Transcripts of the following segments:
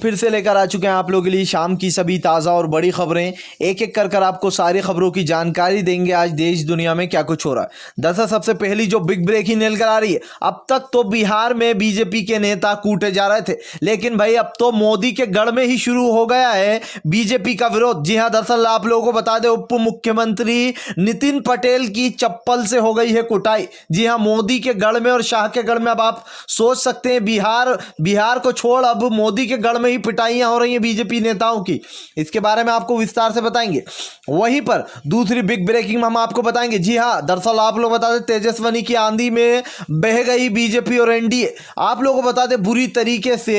फिर से लेकर आ चुके हैं आप लोगों के लिए शाम की सभी ताज़ा और बड़ी खबरें। एक एक कर आपको सारी खबरों की जानकारी देंगे आज देश दुनिया में क्या कुछ हो रहा है। दरअसल सबसे पहली जो बिग ब्रेकिंग निकल आ रही है, अब तक तो बिहार में बीजेपी के नेता कूटे जा रहे थे, लेकिन भाई अब तो मोदी के गढ़ में ही शुरू हो गया है बीजेपी का विरोध। जी हाँ, दरअसल आप लोगों को बता दें, उप मुख्यमंत्री नितिन पटेल की चप्पल से हो गई है कुटाई। जी हाँ, मोदी के गढ़ में और शाह के गढ़ में। अब आप सोच सकते हैं बिहार को छोड़ अब मोदी के गढ़ में ही पिटाइयां हो रही हैं बीजेपी नेताओं की। इसके बारे में आपको विस्तार से बताएंगे। वहीं पर दूसरी बिग ब्रेकिंग में हम आपको बताएंगे। जी हां, दरअसल आप लोग बता दें, तेजस्विनी की आंधी में बह गई बीजेपी और एनडीए। आप लोगों को बता दें, बुरी तरीके से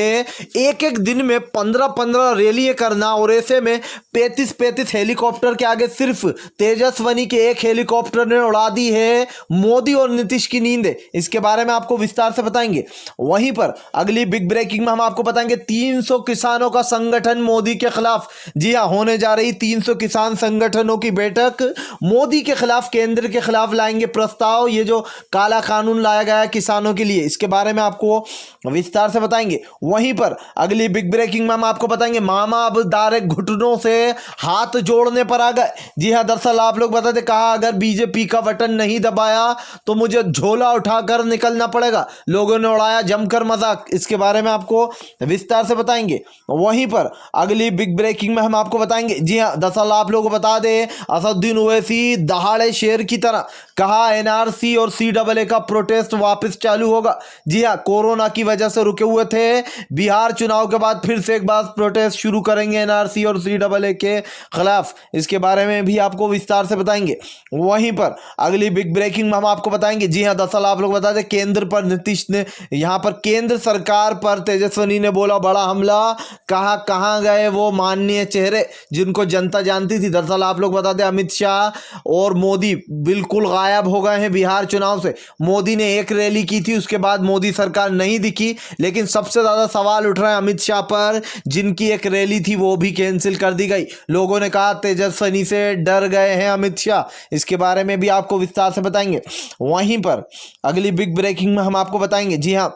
एक एक दिन में 15-15 रैलियां करना, और ऐसे में 35-35 हेलीकॉप्टर के आगे सिर्फ तेजस्विनी के एक हेलीकॉप्टर ने उड़ा दी है मोदी और नीतीश की नींद। इसके बारे में आपको विस्तार से बताएंगे। वहीं पर अगली बिग ब्रेकिंग में हम आपको बताएंगे, 300 किसानों का संगठन मोदी के खिलाफ। जी हां, होने जा रही 300 किसान संगठनों की बैठक। मोदी के खिलाफ, केंद्र के खिलाफ लाएंगे प्रस्ताव, ये जो काला कानून लाया गया है किसानों के लिए, इसके बारे में आपको विस्तार से बताएंगे। वहीं पर अगली बिग ब्रेकिंग में हम आपको बताएंगे, मामा अब डायरेक्ट घुटनों से हाथ जोड़ने पर आ गए। जी हां, दरअसल आप लोग बताते, कहा अगर बीजेपी का बटन नहीं दबाया तो मुझे झोला उठाकर निकलना पड़ेगा। लोगों ने उड़ाया जमकर मजाक। इसके बारे में आपको विस्तार से बताएंगे। वहीं पर अगली बिग ब्रेकिंग में हम आपको बताएंगे। जी हां, दरअसल आप लोगों को बता दें, असदुद्दीन ओवैसी दहाड़े शेर की तरह, कहा एनआरसी और सीएए का प्रोटेस्ट वापस चालू होगा। जी हां, कोरोना की वजह से रुके हुए थे, बिहार चुनाव के बाद फिर से एक बार प्रोटेस्ट शुरू करेंगे एनआरसी और सीएए के खिलाफ। इसके बारे में भी आपको विस्तार से बताएंगे। वहीं पर अगली बिग ब्रेकिंग में हम आपको बताएंगे। जी हां, दरअसल आप लोग बता दें, केंद्र पर नीतीश ने, यहां पर केंद्र सरकार पर तेजस्विनी ने बोला बड़ा हमला। कहा कहां गए वो माननीय चेहरे जिनको जनता जानती थी। दरअसल आप लोग बता दें, अमित शाह और मोदी बिल्कुल गायब हो गए हैं बिहार चुनाव से। मोदी ने एक रैली की थी, उसके बाद मोदी सरकार नहीं दिखी, लेकिन सबसे ज्यादा सवाल उठ रहा है अमित शाह पर, जिनकी एक रैली थी वो भी कैंसिल कर दी गई। लोगों ने कहा तेजस्विनी से डर गए हैं अमित शाह। इसके बारे में भी आपको विस्तार से बताएंगे। वहीं पर अगली बिग ब्रेकिंग में हम आपको बताएंगे। जी हां,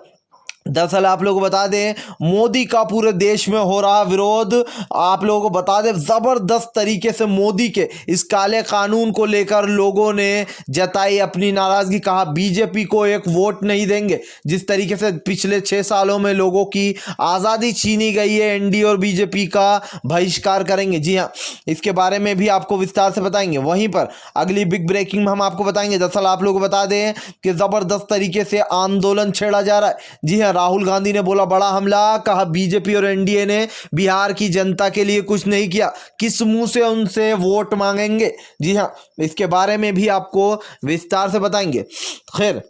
दरअसल आप लोगों को बता दें, मोदी का पूरे देश में हो रहा विरोध। आप लोगों को बता दें, जबरदस्त तरीके से मोदी के इस काले कानून को लेकर लोगों ने जताई अपनी नाराजगी। कहा बीजेपी को एक वोट नहीं देंगे। जिस तरीके से पिछले 6 सालों में लोगों की आज़ादी छीनी गई है, एनडीए और बीजेपी का बहिष्कार करेंगे। जी हाँ, इसके बारे में भी आपको विस्तार से बताएंगे। वहीं पर अगली बिग ब्रेकिंग में हम आपको बताएंगे। दरअसल आप लोगों को बता दें कि जबरदस्त तरीके से आंदोलन छेड़ा जा रहा है। जी हाँ, राहुल गांधी ने बोला बड़ा हमला। कहा बीजेपी और एनडीए ने बिहार की जनता के लिए कुछ नहीं किया, किस मुंह से उनसे वोट मांगेंगे। जी हां, इसके बारे में भी आपको विस्तार से बताएंगे। खैर,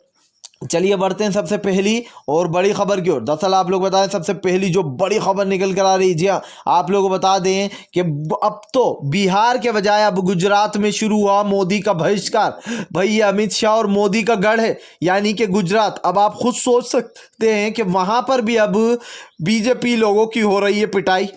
चलिए बढ़ते हैं सबसे पहली और बड़ी खबर की ओर। दरअसल आप लोग बताएं, सबसे पहली जो बड़ी खबर निकल कर आ रही है। जी हाँ, आप लोगों को बता दें कि अब तो बिहार के बजाय अब गुजरात में शुरू हुआ मोदी का बहिष्कार। भाई ये अमित शाह और मोदी का गढ़ है, यानी कि गुजरात। अब आप खुद सोच सकते हैं कि वहां पर भी अब बीजेपी लोगों की हो रही है पिटाई।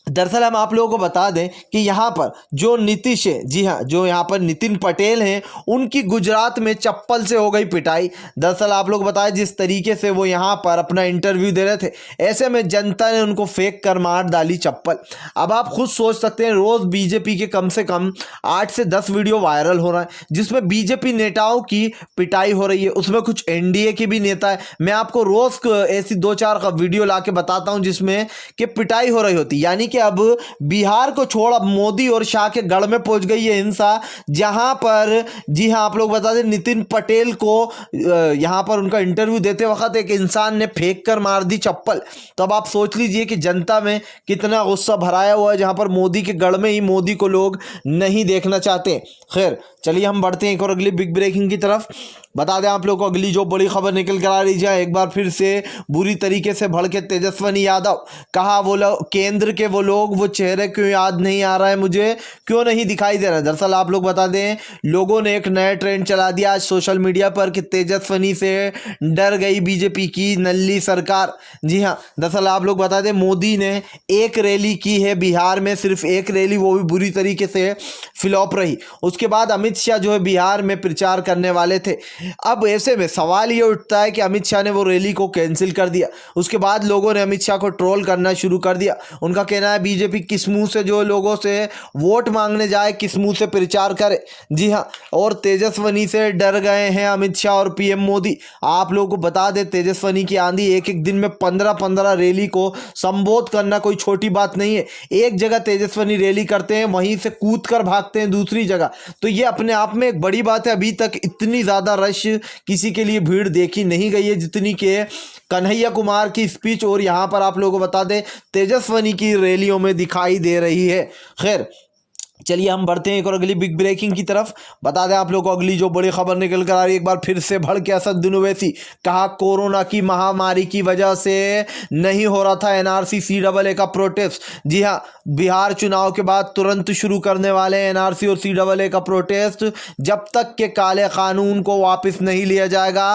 दरअसल हम आप लोगों को बता दें कि यहाँ पर जो नीतीश है, जी हाँ, जो यहाँ पर नितिन पटेल हैं, उनकी गुजरात में चप्पल से हो गई पिटाई। दरअसल आप लोग बताएं, जिस तरीके से वो यहाँ पर अपना इंटरव्यू दे रहे थे, ऐसे में जनता ने उनको फेंक कर मार डाली चप्पल। अब आप खुद सोच सकते हैं, रोज बीजेपी के कम से कम 8 से 10 वीडियो वायरल हो रहा है जिसमें बीजेपी नेताओं की पिटाई हो रही है। उसमें कुछ एनडीए के भी नेता है। मैं आपको रोज ऐसी 2-4 वीडियो ला के बताता हूँ जिसमें कि पिटाई हो रही होती, यानी कि अब बिहार को छोड़ अब मोदी और शाह के गढ़ में पहुंच गई है हिंसा, जहां पर, जी हां, आप लोग बता दें, नितिन पटेल को यहां पर उनका इंटरव्यू देते वक्त एक इंसान ने फेंक कर मार दी चप्पल। तो अब आप सोच लीजिए कि जनता में कितना गुस्सा भराया हुआ है, जहां पर मोदी के गढ़ में ही मोदी को लोग नहीं देखना चाहते। खैर, चलिए हम बढ़ते हैं एक और अगली बिग ब्रेकिंग की तरफ। बता दें आप लोगों को अगली जो बड़ी खबर निकल कर आ रही है, एक बार फिर से बुरी तरीके से भड़के तेजस्विनी यादव। कहा वो लोग, केंद्र के वो लोग, वो चेहरे क्यों याद नहीं आ रहा है मुझे, क्यों नहीं दिखाई दे रहा है। दरअसल आप लोग बता दें, लोगों ने एक नया ट्रेंड चला दिया आज सोशल मीडिया पर कि तेजस्विनी से डर गई बीजेपी की नल्ली सरकार। जी हाँ, दरअसल आप लोग बता दें, मोदी ने एक रैली की है बिहार में, सिर्फ एक रैली, वो भी बुरी तरीके से फ्लॉप रही। उसके बाद अमित शाह जो है बिहार में प्रचार करने वाले थे, अब ऐसे में सवाल ये उठता है कि अमित शाह ने वो रैली को कैंसिल कर दिया, उसके बाद लोगों ने अमित शाह को ट्रोल करना शुरू कर दिया। उनका कहना है बीजेपी किस मुंह से जो लोगों से वोट मांगने जाए, किस मुंह से प्रचार करे। जी हाँ, और तेजस्वनी से डर गए हैं अमित शाह और पीएम मोदी। आप लोगों को बता दें, तेजस्वनी की आंधी एक एक दिन में 15-15 रैली को संबोधित करना कोई छोटी बात नहीं है। एक जगह तेजस्वनी रैली करते हैं, वहीं से कूद कर भागते हैं दूसरी जगह, तो ये अपने आप में एक बड़ी बात है। अभी तक इतनी ज़्यादा रश किसी के लिए भीड़ देखी नहीं गई है जितनी के कन्हैया कुमार की स्पीच और यहाँ पर आप लोगों को बता दें तेजस्वनी की रैलियों में दिखाई दे रही है। खैर चलिए हम बढ़ते हैं एक और अगली बिग ब्रेकिंग की तरफ। बता दें आप लोग को अगली जो बड़ी खबर निकल कर आ रही है, एक बार फिर से भड़के असदुद्दीन ओवैसी। कहा कोरोना की महामारी की वजह से नहीं हो रहा था एनआरसी सीएए का प्रोटेस्ट। जी हाँ, बिहार चुनाव के बाद तुरंत शुरू करने वाले एनआरसी और सीएए का प्रोटेस्ट। जब तक के काले कानून को वापस नहीं लिया जाएगा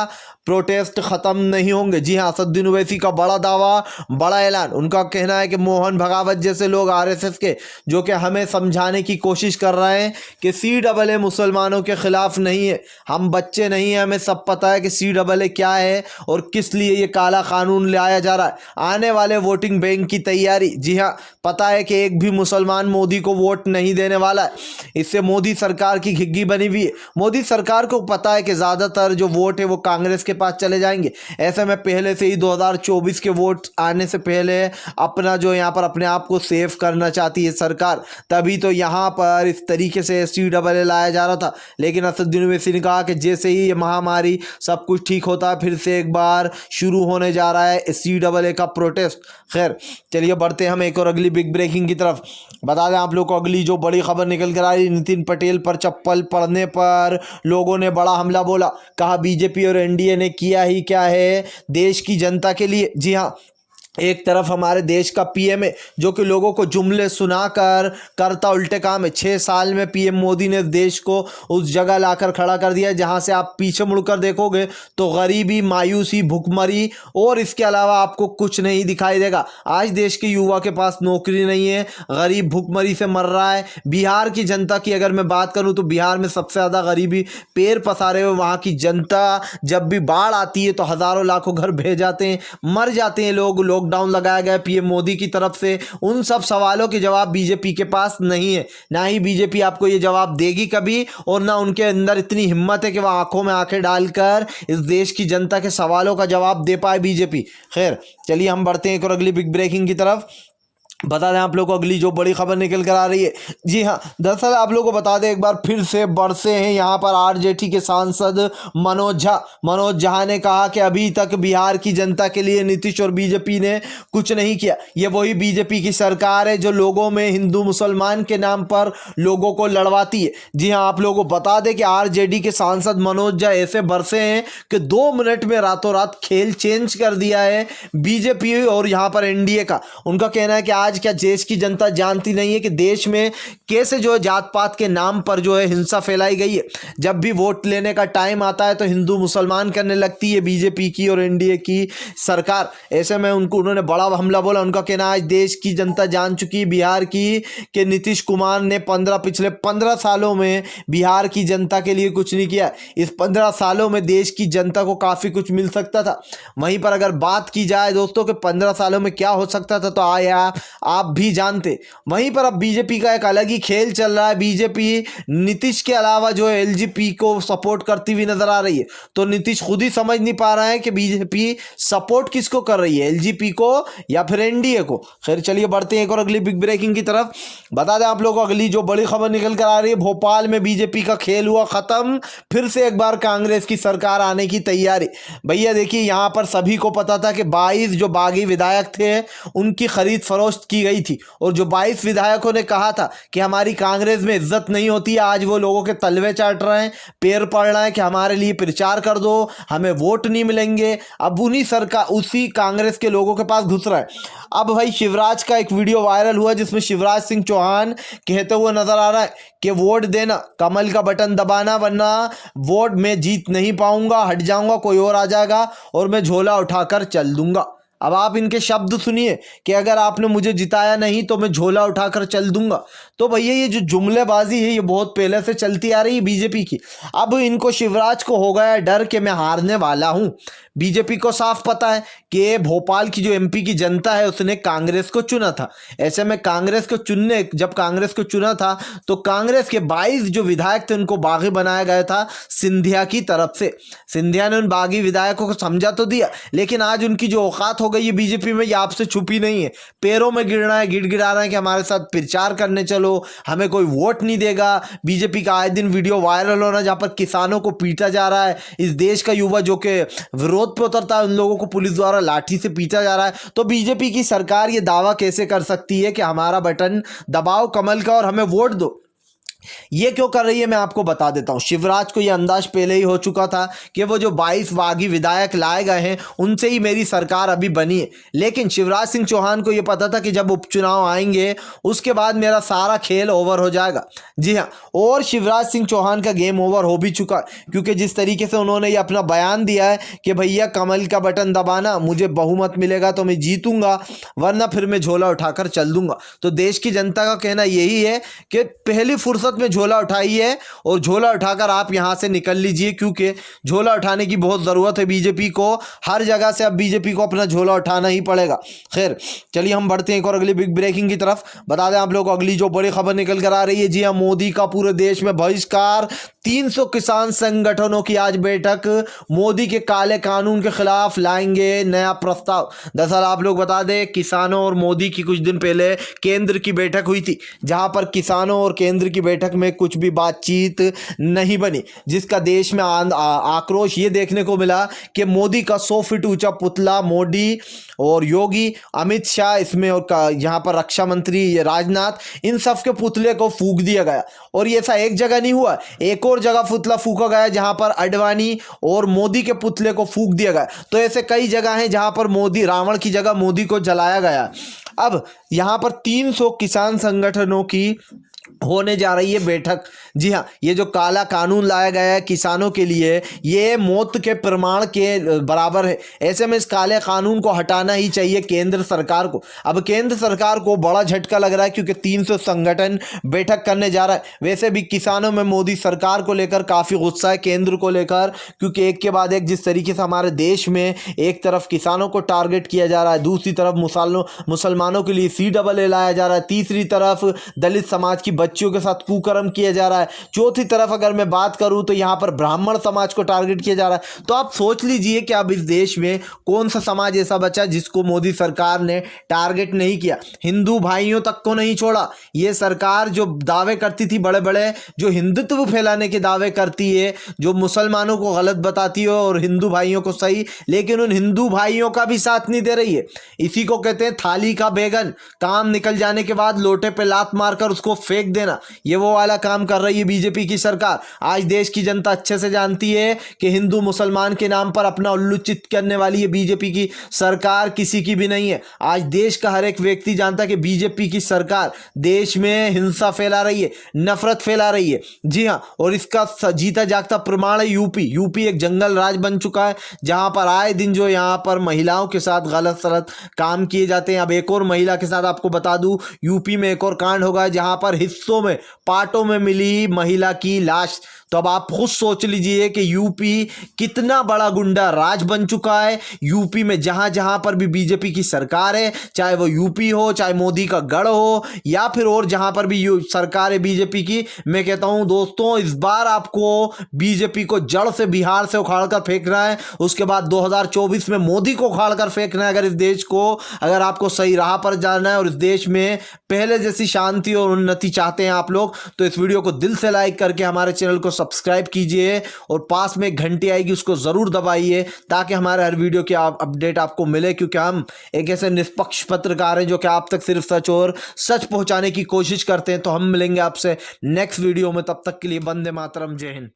प्रोटेस्ट खत्म नहीं होंगे। जी हाँ, असदुद्दीन ओवैसी का बड़ा दावा, बड़ा ऐलान। उनका कहना है कि मोहन भगावत जैसे लोग आरएसएस के जो कि हमें समझाने की कोशिश कर रहे हैं कि सीएए मुसलमानों के खिलाफ नहीं है। हम बच्चे नहीं हैं, हमें सब पता है कि सीएए क्या है और किस लिए ये काला कानून लाया जा रहा है। आने वाले वोटिंग बैंक की तैयारी। जी हाँ, पता है कि एक भी मुसलमान मोदी को वोट नहीं देने वाला है। इससे मोदी सरकार की घिग्गी बनी हुई है। मोदी सरकार को पता है कि ज़्यादातर जो वोट है वो कांग्रेस के पास चले जाएंगे। ऐसे में पहले से ही 2024 के वोट आने से पहले अपना जो यहाँ पर अपने आप को सेव करना चाहती है सरकार, तभी तो यहाँ पर इस तरीके से सीएए लाया जा रहा था। लेकिन असदुद्दीन ओवैसी ने कहा कि जैसे ही ये महामारी सब कुछ ठीक होता है, फिर से एक बार शुरू होने जा रहा है सीएए का प्रोटेस्ट। खैर चलिए बढ़ते हैं हम एक और अगली बिग ब्रेकिंग की तरफ। बता दें आप लोग को अगली जो बड़ी खबर निकल कर आ रही, नितिन पटेल पर चप्पल पड़ने पर लोगों ने बड़ा हमला बोला। कहा बीजेपी और एनडीए ने किया ही क्या है देश की जनता के लिए। जी हाँ, एक तरफ हमारे देश का पीएम है जो कि लोगों को जुमले सुनाकर करता उल्टे काम है। 6 साल में पीएम मोदी ने देश को उस जगह लाकर खड़ा कर दिया है जहां से आप पीछे मुड़कर देखोगे तो गरीबी, मायूसी, भुखमरी और इसके अलावा आपको कुछ नहीं दिखाई देगा। आज देश के युवा के पास नौकरी नहीं है, गरीब भुखमरी से मर रहा है। बिहार की जनता की अगर मैं बात करूं तो बिहार में सबसे ज़्यादा गरीबी पैर पसारे हुए वहाँ की जनता। जब भी बाढ़ आती है तो हज़ारों लाखों घर भेज जाते हैं, मर जाते हैं लोग। लॉकडाउन लगाया गया पीएम मोदी की तरफ से। उन सब सवालों के जवाब बीजेपी के पास नहीं है, ना ही बीजेपी आपको ये जवाब देगी कभी, और ना उनके अंदर इतनी हिम्मत है कि वह आंखों में आंखें डालकर इस देश की जनता के सवालों का जवाब दे पाए बीजेपी। खैर चलिए हम बढ़ते हैं एक और अगली बिग ब्रेकिंग की तरफ। बता दें आप लोग को अगली जो बड़ी खबर निकल कर आ रही है। जी हाँ, दरअसल आप लोग को बता दें एक बार फिर से बरसे हैं यहाँ पर आरजेडी के सांसद मनोज झा ने कहा कि अभी तक बिहार की जनता के लिए नीतीश और बीजेपी ने कुछ नहीं किया। ये वही बीजेपी की सरकार है जो लोगों में हिंदू मुसलमान के नाम पर लोगों को लड़वाती है। जी हाँ, आप लोगों को बता दें कि आरजेडी के सांसद मनोज झा ऐसे बरसे हैं कि 2 मिनट में रातों रात खेल चेंज कर दिया है बीजेपी और यहाँ पर एनडीए का। उनका कहना है कि आज क्या देश की जनता जानती नहीं है कि देश में कैसे जो जात पात के नाम पर जो है हिंसा फैलाई गई है। जब भी वोट लेने का टाइम आता है तो हिंदू मुसलमान करने लगती है बीजेपी की और एनडीए की सरकार। ऐसे में उन्होंने बड़ा हमला बोला। उनका कहना आज देश की जनता जान चुकी है बिहार की कि नीतीश कुमार ने पिछले 15 सालों में बिहार की जनता के लिए कुछ नहीं किया। इस 15 सालों में देश की जनता को काफ़ी कुछ मिल सकता था। वहीं पर अगर बात की जाए दोस्तों कि 15 सालों में क्या हो सकता था तो आप भी जानते। वहीं पर अब बीजेपी का एक अलग ही खेल चल रहा है। बीजेपी नीतीश के अलावा जो है एलजेपी को सपोर्ट करती हुई नजर आ रही है। तो नीतीश खुद ही समझ नहीं पा रहा है कि बीजेपी सपोर्ट किसको कर रही है, एलजेपी को या फिर एनडीए को। खैर चलिए बढ़ते हैं एक और अगली बिग ब्रेकिंग की तरफ। बता दें आप लोगों को अगली जो बड़ी खबर निकल कर आ रही है, भोपाल में बीजेपी का खेल हुआ खत्म, फिर से एक बार कांग्रेस की सरकार आने की तैयारी। भैया देखिए, यहाँ पर सभी को पता था कि 22 जो बागी विधायक थे उनकी खरीद फरोख्त की गई थी और जो 22 विधायकों ने कहा था कि हमारी कांग्रेस में इज्जत नहीं होती है, आज वो लोगों के तलवे चाट रहे हैं, पैर पड़ रहे हैं कि हमारे लिए प्रचार कर दो, हमें वोट नहीं मिलेंगे। अब उसी कांग्रेस के लोगों के पास घुस रहा है। अब भाई शिवराज का एक वीडियो वायरल हुआ जिसमें शिवराज सिंह चौहान कहते हुए नजर आ रहा है कि वोट देना, कमल का बटन दबाना, वरना वोट में जीत नहीं पाऊंगा, हट जाऊंगा, कोई और आ जाएगा और मैं झोला उठाकर चल दूंगा। अब आप इनके शब्द सुनिए कि अगर आपने मुझे जिताया नहीं तो मैं झोला उठाकर चल दूंगा। तो भैया ये जो जुमलेबाजी है ये बहुत पहले से चलती आ रही है बीजेपी की। अब इनको शिवराज को हो गया डर कि मैं हारने वाला हूं। बीजेपी को साफ पता है कि भोपाल की जो एमपी की जनता है उसने कांग्रेस को चुना था। ऐसे में कांग्रेस को जब कांग्रेस को चुना था तो कांग्रेस के 22 जो विधायक थे उनको बागी बनाया गया था सिंधिया की तरफ से। सिंधिया ने उन बागी विधायकों को समझा तो दिया, लेकिन आज उनकी जो औकात हो गई है बीजेपी में ये आपसे छुपी नहीं है। पैरों में गिरना है, गिड़गिड़ा रहे हैं कि हमारे साथ प्रचार करने चलो, हमें कोई वोट नहीं देगा। बीजेपी का आए दिन वीडियो वायरल हो रहा है जहां पर किसानों को पीटा जा रहा है। इस देश का युवा जो कि विरोध पे उतरता है उन लोगों को पुलिस द्वारा लाठी से पीटा जा रहा है। तो बीजेपी की सरकार ये दावा कैसे कर सकती है कि हमारा बटन दबाओ कमल का और हमें वोट दो? ये क्यों कर रही है मैं आपको बता देता हूं। शिवराज को यह अंदाज पहले ही हो चुका था कि वो जो 22 बागी विधायक लाए गए हैं उनसे ही मेरी सरकार अभी बनी है। लेकिन शिवराज सिंह चौहान को यह पता था कि जब उपचुनाव आएंगे उसके बाद मेरा सारा खेल ओवर हो जाएगा। जी हाँ, और शिवराज सिंह चौहान का गेम ओवर हो भी चुका है, क्योंकि जिस तरीके से उन्होंने ये अपना बयान दिया है कि भैया कमल का बटन दबाना, मुझे बहुमत मिलेगा तो मैं जीतूंगा वरना फिर मैं झोला उठाकर चल दूंगा। तो देश की जनता का कहना यही है कि पहली फुर्सत में झोला उठाइए और झोला उठाकर आप यहां से निकल लीजिए, क्योंकि झोला उठाने की बहुत जरूरत है बीजेपी को। हर जगह से अब बीजेपी को अपना झोला उठाना ही पड़ेगा। खैर चलिए हम बढ़ते हैं एक और अगली बिग ब्रेकिंग की तरफ। बता दें आप लोग अगली जो बड़ी खबर निकल कर आ रही है, जी हाँ, मोदी का पूरे देश में बहिष्कार। 300 किसान संगठनों की आज बैठक, मोदी के काले कानून के खिलाफ लाएंगे नया प्रस्ताव। दरअसल आप लोग बता दें किसानों और मोदी की कुछ दिन पहले केंद्र की बैठक हुई थी, जहां पर किसानों और केंद्र की बैठक में कुछ भी बातचीत नहीं बनी, जिसका देश में आक्रोश ये देखने को मिला कि मोदी का 100 फीट ऊंचा पुतला, मोदी और योगी, अमित शाह इसमें, और यहाँ पर रक्षा मंत्री राजनाथ, इन सब के पुतले को फूंक दिया गया। और ये ऐसा एक जगह नहीं हुआ, एक और जगह पुतला फूंका गया जहां पर अडवाणी और मोदी के पुतले को फूंक दिया गया। तो ऐसे कई जगह हैं जहां पर मोदी, रावण की जगह मोदी को जलाया गया। अब यहां पर 300 किसान संगठनों की होने जा रही है बैठक। जी हाँ, ये जो काला कानून लाया गया है किसानों के लिए, ये मौत के प्रमाण के बराबर है। ऐसे में इस काले कानून को हटाना ही चाहिए केंद्र सरकार को। अब केंद्र सरकार को बड़ा झटका लग रहा है क्योंकि 300 संगठन बैठक करने जा रहा है। वैसे भी किसानों में मोदी सरकार को लेकर काफ़ी गुस्सा है, केंद्र को लेकर, क्योंकि एक के बाद एक जिस तरीके से हमारे देश में एक तरफ किसानों को टारगेट किया जा रहा है, दूसरी तरफ मुसलमानों के लिए CAA लाया जा रहा है, तीसरी तरफ दलित समाज की बच्चियों के साथ कुकर्म किया जा रहा है, चौथी तरफ अगर मैं बात करूं तो यहां पर ब्राह्मण समाज को टारगेट किया जा रहा है। तो आप सोच लीजिए कि अब इस देश में कौन सा समाज ऐसा बचा जिसको मोदी सरकार ने टारगेट नहीं किया। हिंदू भाइयों तक को नहीं छोड़ा। ये सरकार जो दावे करती थी बड़े बड़े, जो हिंदुत्व फैलाने के दावे करती है, जो मुसलमानों को गलत बताती है और हिंदू भाइयों को सही, लेकिन उन हिंदू भाइयों का भी साथ नहीं दे रही है। इसी को कहते हैं थाली का बैगन, काम निकल जाने के बाद लोटे पे लात मारकर उसको फेंक देना। ये वो वाला काम कर रही है बीजेपी की सरकार। आज देश की जनता अच्छे से जानती है कि हिंदू मुसलमान के नाम पर अपना उल्लू चित करने वाली ये बीजेपी की सरकार किसी की भी नहीं है। आज देश का हर एक व्यक्ति जानता है कि बीजेपी की सरकार देश में हिंसा फैला रही है, नफरत फैला रही है। जी हाँ, और इसका जीता जागता प्रमाण है यूपी एक जंगल राज बन चुका है, जहां पर आए दिन जो यहाँ पर महिलाओं के साथ गलत सलत काम किए जाते हैं। अब एक और महिला के साथ आपको बता दूं, यूपी में एक और कांड होगा जहां पर हिस्सों में, पार्टों में मिली महिला की लाश। तो अब आप खुद सोच लीजिए कि यूपी कितना बड़ा गुंडा राज बन चुका है। यूपी में जहां जहां पर भी बीजेपी की सरकार है, चाहे वो यूपी हो, चाहे मोदी का गढ़ हो, या फिर और जहां पर भी सरकार है बीजेपी की, मैं कहता हूं दोस्तों इस बार आपको बीजेपी को जड़ से, बिहार से उखाड़ कर फेंकना है। उसके बाद 2024 में मोदी को उखाड़ कर फेंकना है। अगर इस देश को, अगर आपको सही राह पर जाना है और इस देश में पहले जैसी शांति और उन्नति चाहते हैं आप लोग, तो इस वीडियो को दिल से लाइक करके हमारे चैनल को सब्सक्राइब कीजिए और पास में एक घंटी आएगी उसको जरूर दबाइए, ताकि हमारे हर वीडियो की अपडेट आपको मिले। क्योंकि हम एक ऐसे निष्पक्ष पत्रकार हैं जो कि आप तक सिर्फ सच और सच पहुंचाने की कोशिश करते हैं। तो हम मिलेंगे आपसे नेक्स्ट वीडियो में, तब तक के लिए वंदे मातरम, जय हिंद।